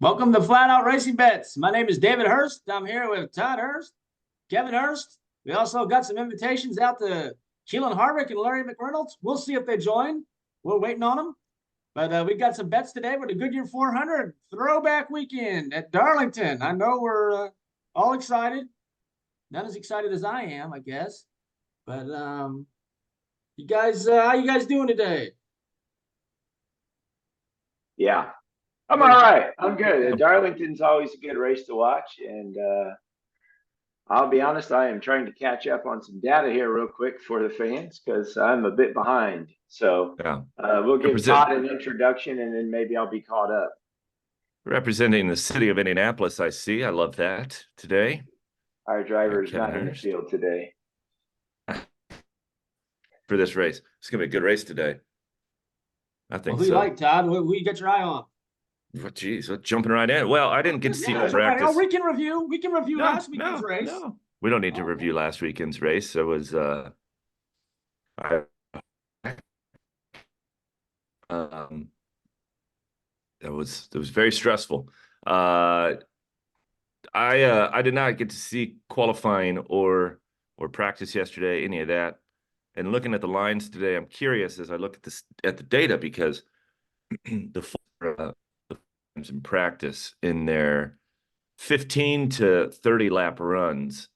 Welcome to Flat Out Racing Bets. My name is David Hurst. I'm here with Todd Hurst, Kevin Hurst. We also got some invitations out to Keelan Harvick and Larry McReynolds. We'll see if they join. We're waiting on them. But we got some bets today with the Goodyear 400 Throwback Weekend at Darlington. I know we're all excited. Not as excited as I am, I guess. But you guys, how you guys doing today? Yeah, I'm all right. I'm good. Darlington's always a good race to watch, and I'll be honest, I am trying to catch up on some data here real quick for the fans because I'm a bit behind. So we'll give Todd an introduction, and then maybe I'll be caught up. Representing the city of Indianapolis, I see. I love that today. Our driver is not in the field today for this race. It's gonna be a good race today. I think who you like, Todd? Who you got your eye on? Geez, jumping right in. Well, I didn't get to see practice. Right. Oh, we can review last weekend's race. No, we don't need to review last weekend's race. It was it was very stressful. I did not get to see qualifying or practice yesterday, any of that. And looking at the lines today, I'm curious as I look at the data because the in practice in their 15 to 30 lap runs,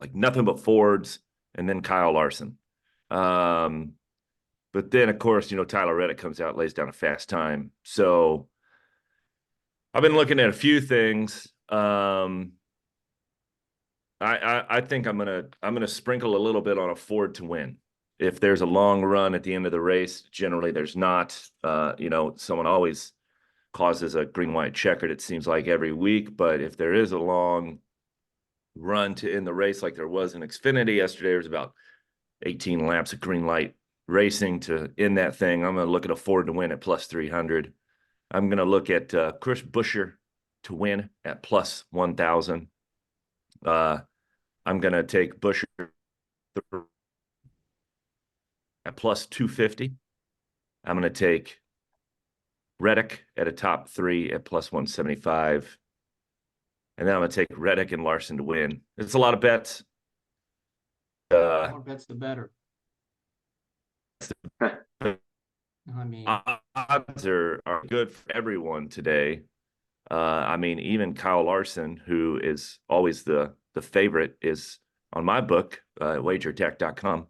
like nothing but Fords, and then Kyle Larson. But then, of course, Tyler Reddick comes out, lays down a fast time. So I've been looking at a few things. I think I'm gonna sprinkle a little bit on a Ford to win. If there's a long run at the end of the race, generally there's not. Someone always causes a green-white checkered, it seems like every week. But if there is a long run to end the race, like there was in Xfinity yesterday, there was about 18 laps of green light racing to end that thing. I'm going to look at a Ford to win at plus 300. I'm going to look at Chris Buescher to win at plus 1,000. I'm going to take Buescher at plus 250. I'm going to take Reddick at a top 3 at plus 175. And then I'm going to take Reddick and Larson to win. It's a lot of bets. The more bets, the better. I mean, odds are good for everyone today. Even Kyle Larson, who is always the favorite, is on my book, wagertech.com,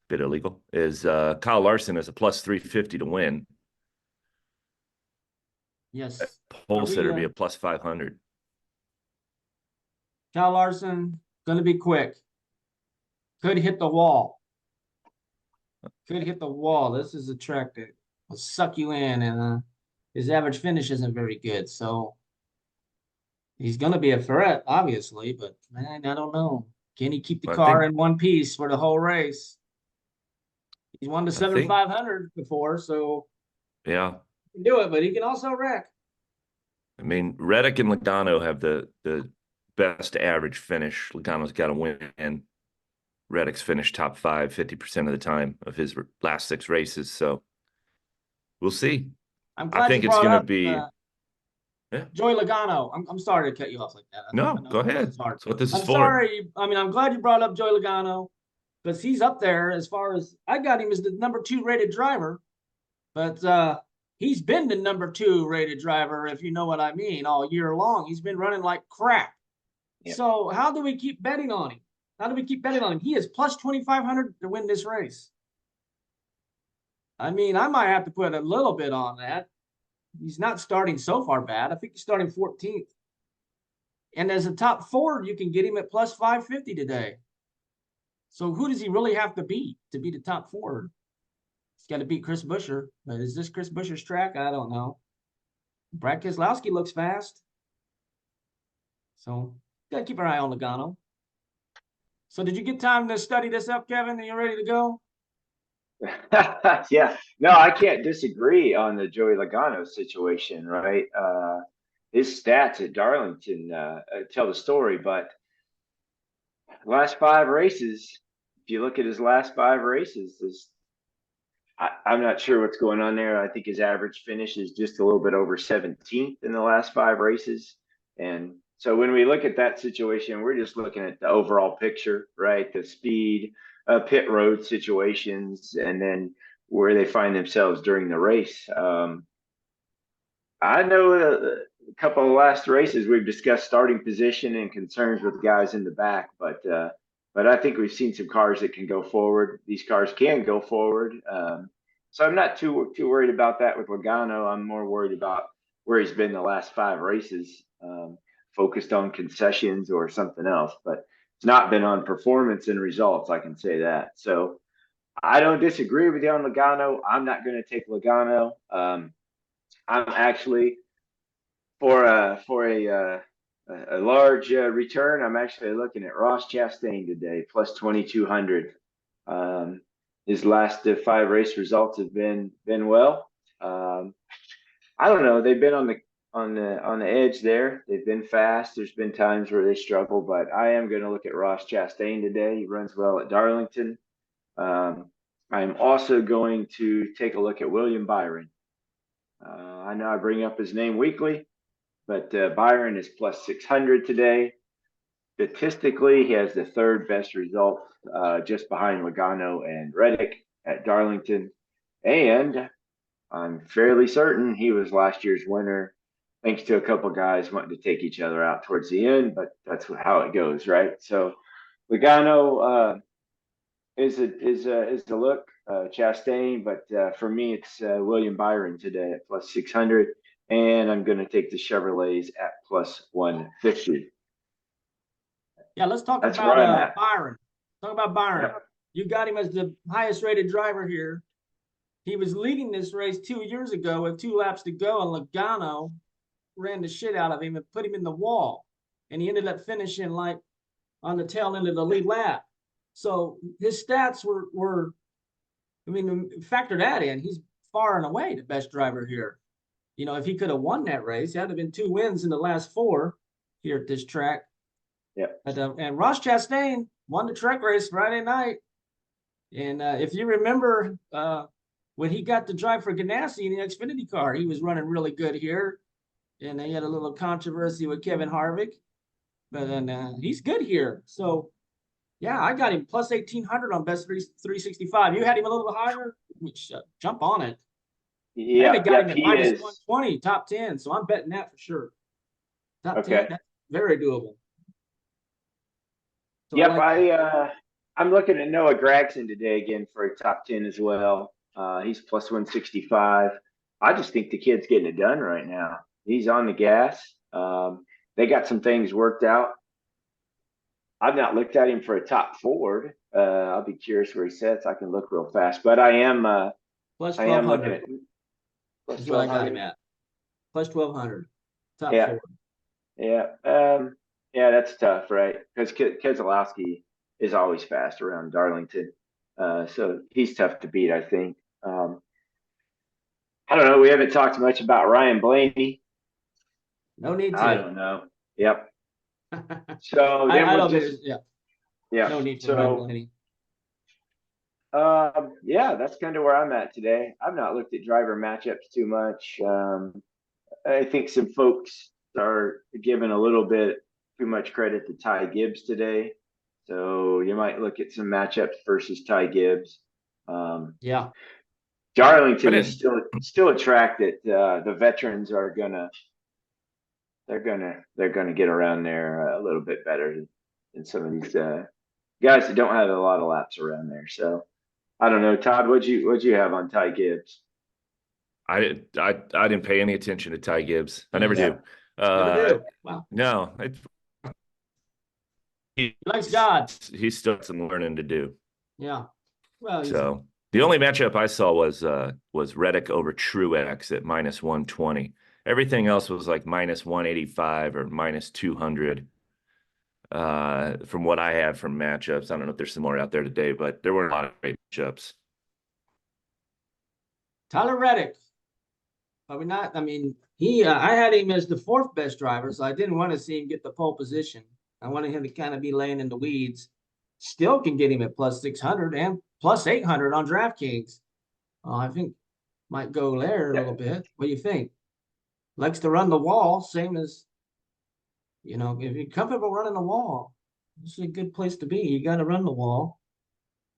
bit illegal, is Kyle Larson is a plus 350 to win. Yes. Polster be a plus 500. Kyle Larson, going to be quick. Could hit the wall. This is a track that will suck you in, and his average finish isn't very good. So he's going to be a threat, obviously, but man, I don't know. Can he keep the car in one piece for the whole race? He's won the 7,500 before, so yeah, he can do it, but he can also wreck. I mean, Reddick and Logano have the best average finish. Logano's got to win. Reddick's finished top 5 50% of the time of his last 6 races. So we'll see. I think it's going to be Joey Logano. I'm sorry to cut you off like that. No, go ahead. That's what this is for. Sorry. I mean, I'm glad you brought up Joey Logano because he's up there as far as I got him as the number 2 rated driver. But he's been the number 2 rated driver, if you know what I mean, all year long. He's been running like crap. Yep. So how do we keep betting on him? He is plus 2,500 to win this race. I mean, I might have to put a little bit on that. He's not starting so far bad. I think he's starting 14th. And as a top Ford, you can get him at plus 550 today. So who does he really have to beat to be the top Ford? He's got to beat Chris Buescher. But is this Chris Buescher's track? I don't know. Brad Keselowski looks fast. So got to keep our eye on Logano. So did you get time to study this up, Kevin? Are you ready to go? Yeah. No, I can't disagree on the Joey Logano situation, right? His stats at Darlington tell the story, but last 5 races, if you look at his last 5 races, I'm not sure what's going on there. I think his average finish is just a little bit over 17th in the last 5 races. And so when we look at that situation, we're just looking at the overall picture, right? The speed, pit road situations, and then where they find themselves during the race. I know a couple of last races we've discussed starting position and concerns with guys in the back, but I think we've seen some cars that can go forward. These cars can go forward. So I'm not too worried about that with Logano. I'm more worried about where he's been the last 5 races, focused on concessions or something else. But it's not been on performance and results, I can say that. So I don't disagree with you on Logano. I'm not going to take Logano. I'm actually for a large return. I'm actually looking at Ross Chastain today, plus 2,200. His last 5 race results have been well. I don't know. They've been on the edge there. They've been fast. There's been times where they struggle, but I am going to look at Ross Chastain today. He runs well at Darlington. I'm also going to take a look at William Byron. I know I bring up his name weekly, but Byron is plus 600 today. Statistically, he has the 3rd best result, just behind Logano and Reddick at Darlington. And I'm fairly certain he was last year's winner, thanks to a couple guys wanting to take each other out towards the end, but that's how it goes, right? So Logano is the look, Chastain, but for me, it's William Byron today at plus 600, and I'm going to take the Chevrolets at plus 150. Yeah, let's talk That's where I'm about at. Byron. Talk about Byron. Yep. You got him as the highest rated driver here. He was leading this race 2 years ago with 2 laps to go, and Logano ran the shit out of him and put him in the wall. And he ended up finishing like on the tail end of the lead lap. So his stats were I mean, factor that in. He's far and away the best driver here. You know, if he could have won that race, it had to have been 2 wins in the last 4 here at this track. Yeah. And Ross Chastain won the truck race Friday night. And if you remember, when he got to drive for Ganassi in the Xfinity car, he was running really good here. And they had a little controversy with Kevin Harvick. But then he's good here. So, yeah, I got him plus 1,800 on best 365. You had him a little bit higher? Jump on it. Yeah, I got him at minus is 120, top 10. So I'm betting that for sure. Top okay. 10, that's very doable. So Yep, I'm looking at Noah Gragson today again for a top 10 as well. He's plus 165. I just think the kid's getting it done right now. He's on the gas. They got some things worked out. I've not looked at him for a top Ford. I'll be curious where he sits. I can look real fast, but I am plus I am looking 1,200 at plus is what I got him 1,200. at. Plus 1,200. Top Yeah. 4. Yeah. Yeah, that's tough, right? Because Keselowski is always fast around Darlington. So he's tough to beat, I think. I don't know. We haven't talked much about Ryan Blaney. No need to. I don't know. Yep. So then I we'll don't just yeah. No need for Ryan Blaney. Yeah, that's kind of where I'm at today. I've not looked at driver matchups too much. I think some folks are giving a little bit too much credit to Ty Gibbs today. So you might look at some matchups versus Ty Gibbs. Yeah. Darlington is still a track that the veterans are they're gonna get around there a little bit better than some of these guys that don't have a lot of laps around there. So I don't know, Todd. What'd you have on Ty Gibbs? I didn't pay any attention to Ty Gibbs. I never do. Never do. Wow. No, He likes God. He's still got some learning to do. Yeah. Well, so the only matchup I saw was Reddick over Truex at minus 120. Everything else was like minus 185 or minus 200. From what I have from matchups, I don't know if there's some more out there today, but there were a lot of great matchups. Tyler Reddick. Probably not. I mean, I had him as the 4th best driver, so I didn't want to see him get the pole position. I wanted him to kind of be laying in the weeds. Still can get him at plus 600 and plus 800 on DraftKings. I think might go there a little bit. What do you think? Likes to run the wall, same as, if you're comfortable running the wall, this is a good place to be. You got to run the wall.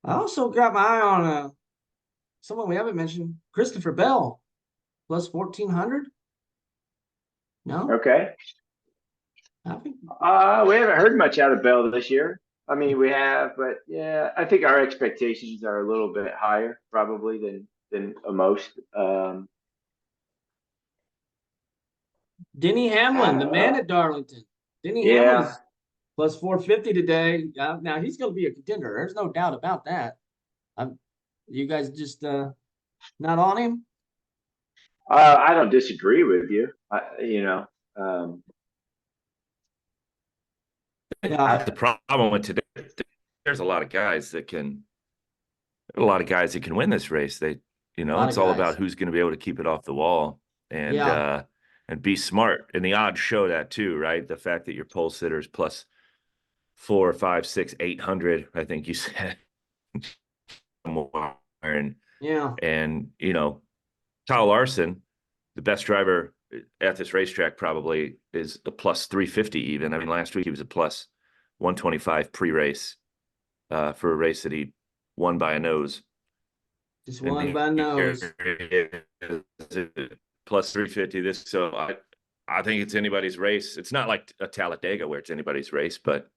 I also got my eye on someone we haven't mentioned, Christopher Bell, plus 1,400. No, Okay. I think We haven't heard much out of Bell this year. I mean, we have, but yeah, I think our expectations are a little bit higher probably than most. Denny Hamlin, the man at Darlington. Denny Yeah. Hamlin's plus 450 today. Now he's going to be a contender. There's no doubt about that. You guys just not on him? I don't disagree with you. Yeah, The problem with today, there's a lot of guys that can win this race. It's all about who's going to be able to keep it off the wall and be smart. And the odds show that too, right? The fact that your pole sitters plus 4, 5, 6, 800, I think you said. And Kyle Larson, the best driver at this racetrack, probably is a plus 350 even. I mean, last week he was a plus 125 pre-race for a race that he won by a nose. Just won by a nose. Plus 350 so I think it's anybody's race. It's not like a Talladega where it's anybody's race, but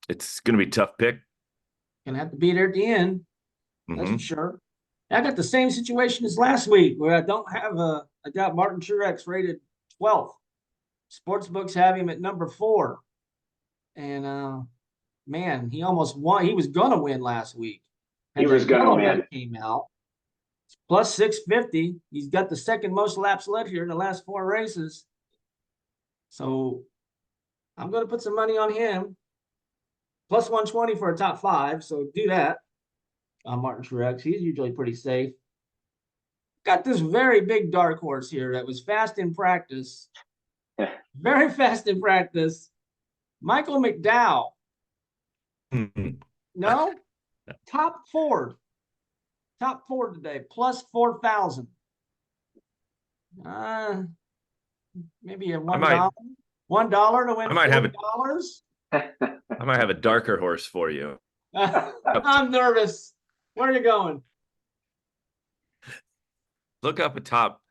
it's going to be a tough pick. Gonna have to be there at the end. That's for sure. I got the same situation as last week where I don't have I got Martin Truex rated 12th. Sportsbooks have him at number 4. And man, he almost won. He was gonna win last week. He was gonna win. Came out. It's plus 650. He's got the second most laps led here in the last 4 races. So I'm gonna put some money on him. Plus 120 for a top 5. So do that. Martin Truex, he's usually pretty safe. Got this very big dark horse here that was fast in practice. Very fast in practice. Michael McDowell. No? Top 4. Top 4 today, plus 4,000. Maybe a $1. $1 to win $4. I might have a darker horse for you. I'm nervous. Where are you going? Look up a top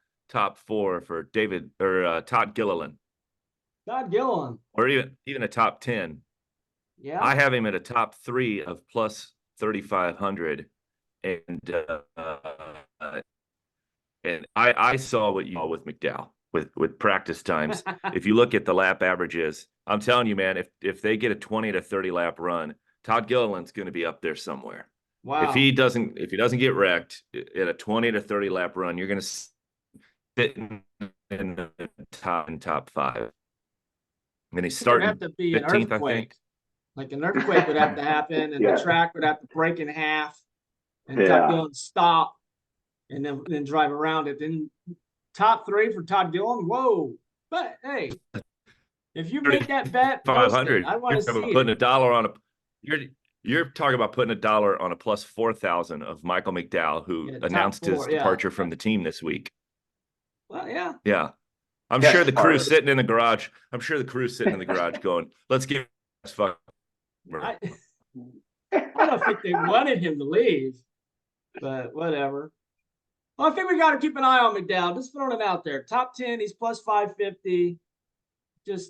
4 for David or Todd Gilliland. Todd Gilliland. Or even a top 10. Yeah. I have him at a top 3 of plus 3,500. And I saw what you saw with McDowell with practice times. If you look at the lap averages, I'm telling you, man, if they get a 20 to 30 lap run, Todd Gilliland's going to be up there somewhere. Wow. If he doesn't get wrecked at a 20 to 30 lap run, you're going to sit in the top 5. And he's starting have to be 15th, an earthquake. I think. Like an earthquake would have to happen, and the track would have to break in half, and Todd Gilliland stop, and then drive around it. Then top 3 for Todd Gilliland. Whoa! But hey, if you make that bet, 500. I want to see putting it. $1 on a. You're talking about putting $1 on a plus 4,000 of Michael McDowell, who announced his departure from the team this week. Well, yeah. Yeah. I'm sure the crew's sitting in the garage. Going, let's give this fuck. I don't think they wanted him to leave, but whatever. Well, I think we got to keep an eye on McDowell. Just throwing it out there. Top 10, he's plus 550.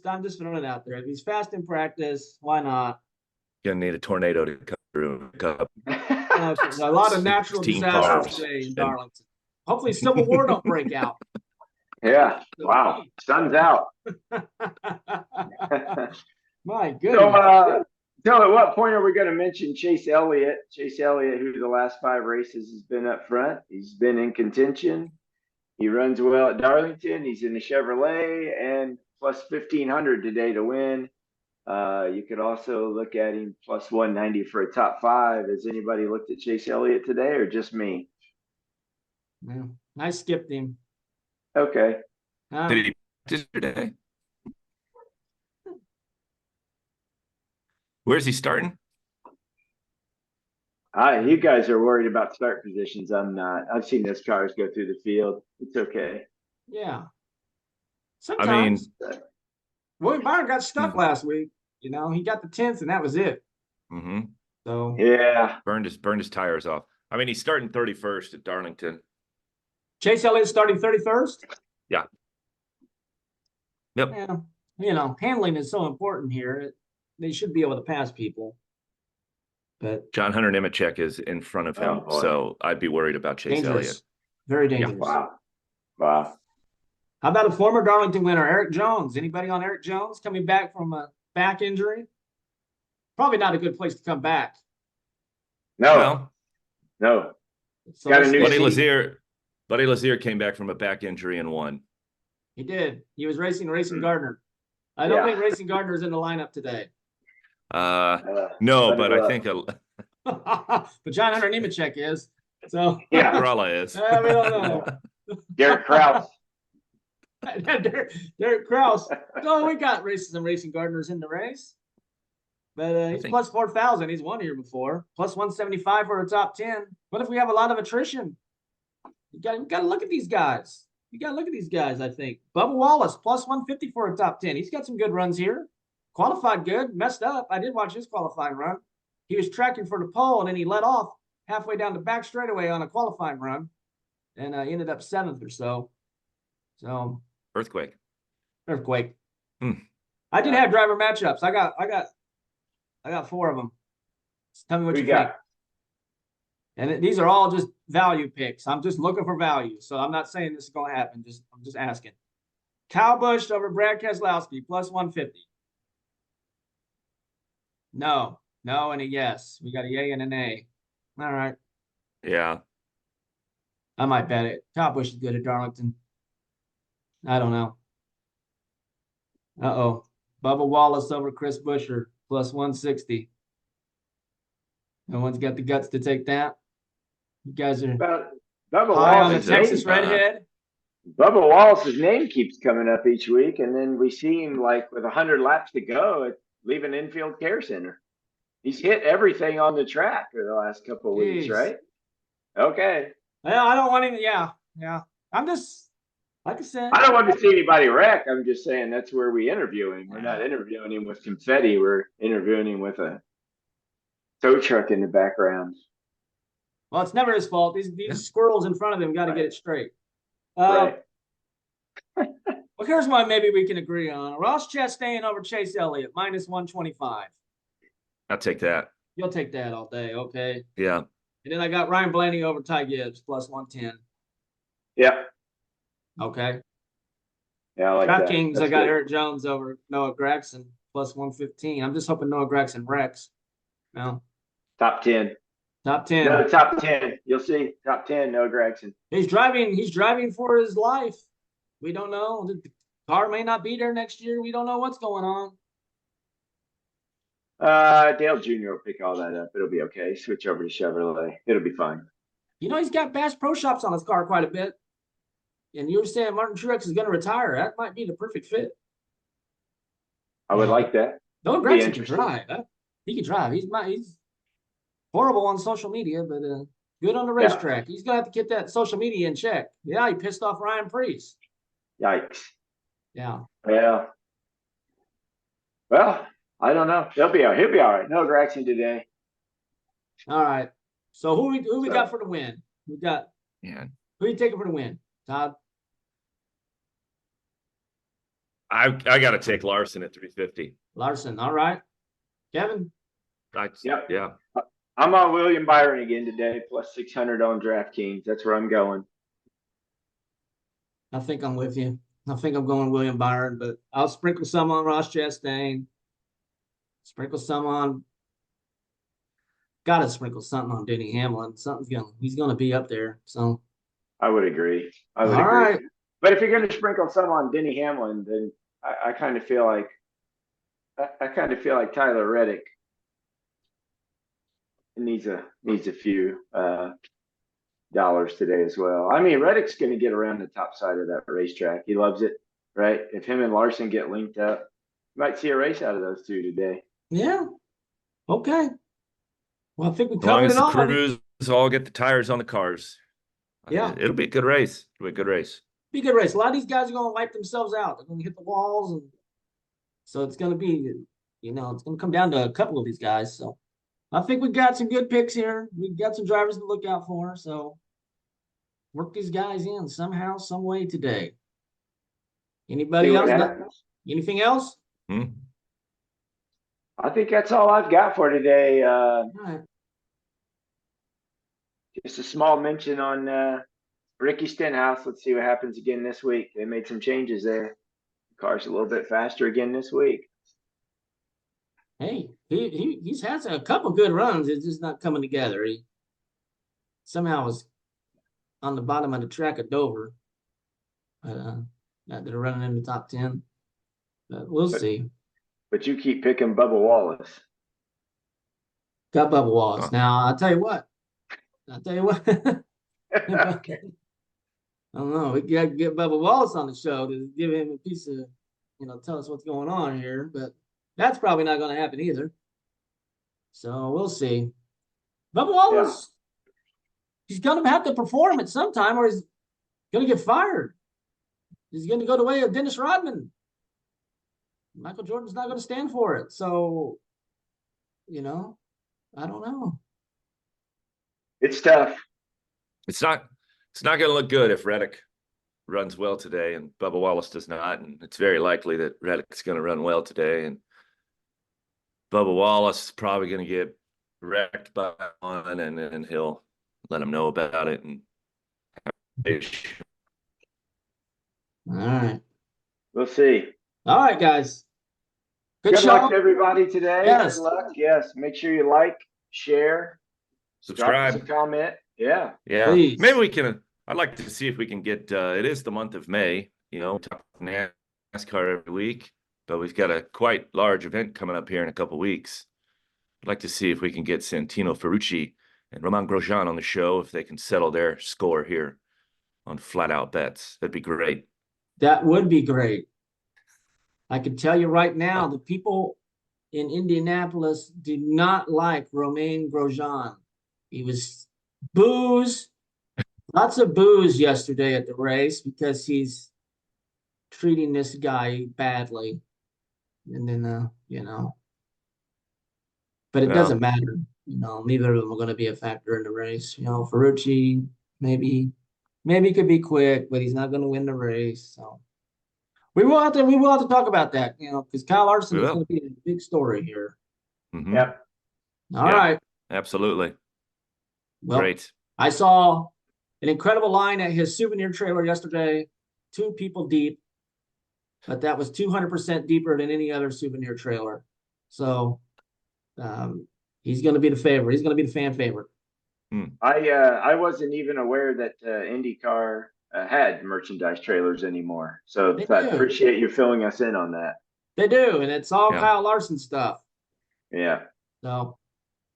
I'm just throwing it out there. If he's fast in practice, why not? Gonna need a tornado to come through. A lot of natural disasters today in Darlington. Hopefully, Civil War don't break out. Yeah. Wow. Sun's out. My goodness. So at what point are we going to mention Chase Elliott? Chase Elliott, who the last 5 races has been up front. He's been in contention. He runs well at Darlington. He's in the Chevrolet and plus 1,500 today to win. You could also look at him plus 190 for a top 5. Has anybody looked at Chase Elliott today or just me? Yeah, I skipped him. Okay. Did he practice today? Where's he starting? You guys are worried about start positions. I'm not. I've seen those cars go through the field. It's okay. Yeah. I mean, Sometimes William Byron got stuck last week. You know, he got the 10th and that was it. mm-hmm. So yeah, burned his tires off. I mean, he's starting 31st at Darlington. Chase Elliott starting 31st. Yeah. Yep. Yeah. You know, handling is so important here. They should be able to pass people. But John Hunter Nemechek is in front of him, so I'd be worried about Chase Elliott. Very dangerous. Yeah. Wow. How about a former Darlington winner, Eric Jones? Anybody on Eric Jones coming back from a back injury? Probably not a good place to come back. No. So Got a new Buddy Lazier came back from a back injury and won. He did. He was racing Gardner. I don't think Racing Gardner's in the lineup today. No, but I think but John Hunter Nemechek is. So Brala is. We don't know. Derek Kraus. Derek Kraus. No, we got some Racing Gardners in the race. But he's plus 4,000. He's won here before. Plus 175 for a top 10. What if we have a lot of attrition? You got to look at these guys. I think. Bubba Wallace, plus 150 for a top 10. He's got some good runs here. Qualified good. Messed up. I did watch his qualifying run. He was tracking for the pole, and then he let off halfway down the back straightaway on a qualifying run. And ended up 7th or so. So Earthquake. I did have driver matchups. I got 4 of them. Tell me what you think. And these are all just value picks. I'm just looking for value. So I'm not saying this is going to happen. I'm just asking. Kyle Busch over Brad Keselowski, plus 150. No, and a yes. We got a yay and an A. All right. Yeah. I might bet it. Kyle Busch is good at Darlington. I don't know. Uh-oh. Bubba Wallace over Chris Buescher, plus 160. No one's got the guts to take that. You guys are high on the Texas Redhead. Bubba Wallace's name keeps coming up each week, and then we see him like with 100 laps to go at leaving infield care center. He's hit everything on the track for the last couple of weeks, right? Okay. Well, I don't want him. Yeah. I'm just, like I said. I don't want to see anybody wreck. I'm just saying that's where we interview him. We're not interviewing him with confetti. We're interviewing him with a tow truck in the background. Well, it's never his fault. These squirrels in front of him got to get it straight. Right. Well, here's one maybe we can agree on. Ross Chastain over Chase Elliott, minus 125. I'll take that. You'll take that all day, okay? Yeah. And then I got Ryan Blaney over Ty Gibbs, plus 110. Yeah. Okay. Yeah, I like that. DraftKings, I got Eric Jones over Noah Gragson, plus 115. I'm just hoping Noah Gragson wrecks. No. Top 10. Top 10. No, top 10. You'll see. Top 10, Noah Gragson. He's driving for his life. We don't know. The car may not be there next year. We don't know what's going on. Dale Jr. will pick all that up. It'll be okay. Switch over to Chevrolet. It'll be fine. You know, he's got Bass Pro Shops on his car quite a bit. And you were saying Martin Truex is going to retire. That might be the perfect fit. I would like that. Noah Gragson can drive. He can drive. He's horrible on social media, but good on the racetrack. He's going to have to get that social media in check. Yeah, he pissed off Ryan Preece. Yikes. Yeah. Yeah. Well, I don't know. He'll be all right. No Gragson today. All right. So who we got for the win? We got who you taking for the win? Todd? I got to take Larson at 350. Larson. All right. Kevin? Yeah. I'm on William Byron again today, plus 600 on DraftKings. That's where I'm going. I think I'm with you. I think I'm going William Byron, but I'll sprinkle some on Ross Chastain. Sprinkle some on. Got to sprinkle something on Denny Hamlin. He's gonna be up there. So I would agree. All right. But if you're going to sprinkle some on Denny Hamlin, then I kind of feel like Tyler Reddick needs a few dollars today as well. I mean, Reddick's going to get around the top side of that racetrack. He loves it, right? If him and Larson get linked up, you might see a race out of those two today. Yeah. Okay. Well, I think we As long covered as it the all. crews all get the tires on the cars. Yeah. It'll be a good race. It'll be a good race. Be a good race. A lot of these guys are going to wipe themselves out. They're going to hit the walls, and so it's going to be, it's going to come down to a couple of these guys. So I think we got some good picks here. We got some drivers to look out for. So work these guys in somehow, some way today. Anybody See what else? happens. Anything else? I think that's all I've got for today. All right. Just a small mention on Ricky Stenhouse. Let's see what happens again this week. They made some changes there. The car's a little bit faster again this week. Hey, he's had a couple good runs. It's just not coming together. He somehow was on the bottom of the track at Dover. Not they're running in the top 10. But we'll see. But you keep picking Bubba Wallace. Got Bubba Wallace. Huh. Now I'll tell you what. I don't know. We got to get Bubba Wallace on the show to give him a piece of, tell us what's going on here. But that's probably not going to happen either. So we'll see. Bubba Wallace, he's going to have to perform at some time, or he's going to get fired. He's going to go the way of Dennis Rodman. Michael Jordan's not going to stand for it. So, I don't know. It's tough. It's not going to look good if Reddick runs well today and Bubba Wallace does not. And it's very likely that Reddick's going to run well today. And Bubba Wallace is probably going to get wrecked by one, and then he'll let him know about it. And All right. We'll see. All right, guys. Good luck to everybody today. Yes. Good luck. Yes. Make sure you like, share, subscribe, drop us a comment. Yeah. Yeah. Please. Maybe we can. I'd like to see if we can get. It is the month of May. Talk NASCAR every week, but we've got a quite large event coming up here in a couple weeks. I'd like to see if we can get Santino Ferrucci and Romain Grosjean on the show, if they can settle their score here on flat out bets. That'd be great. That would be great. I can tell you right now, the people in Indianapolis do not like Romain Grosjean. He was booze, lots of booze yesterday at the race because he's treating this guy badly. And then, but it doesn't matter. Neither of them are going to be a factor in the race. Ferrucci maybe could be quick, but he's not going to win the race. So we will have to talk about that, because Kyle Larson is going to be a big story here. Mm-hmm. Yep. All right. Absolutely. Well, Great. I saw an incredible line at his souvenir trailer yesterday, 2 people deep, but that was 200% deeper than any other souvenir trailer. So he's going to be the favorite. He's going to be the fan favorite. I wasn't even aware that IndyCar had merchandise trailers anymore. So I appreciate you filling us in on that. They do, and it's all Kyle Larson stuff. Yeah. So,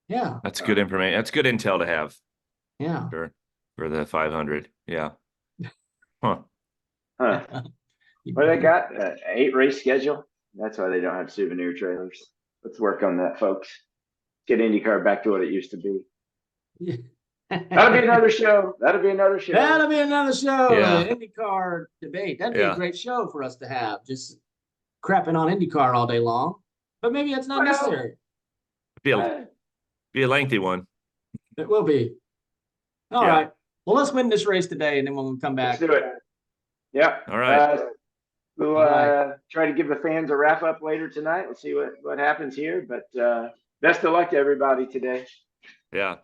yeah. That's good information. That's good intel to have. Yeah. For the 500. Yeah. Huh. What they got? 8 race schedule. That's why they don't have souvenir trailers. Let's work on that, folks. Get IndyCar back to what it used to be. That'll be another show. That'll be another show. Yeah. IndyCar debate. That'd be a great show for us to have. Just crapping on IndyCar all day long. But maybe it's not necessary. Be a lengthy one. It will be. All right. Well, let's win this race today, and then we'll come back. Let's do it. Yeah. All right. We'll try to give the fans a wrap up later tonight. We'll see what happens here. But best of luck to everybody today. Yeah.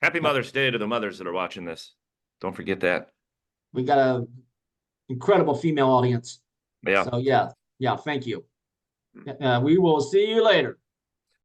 Happy Mother's Day to the mothers that are watching this. Don't forget that. We got an incredible female audience. Yeah. So, yeah. Thank you. We will see you later.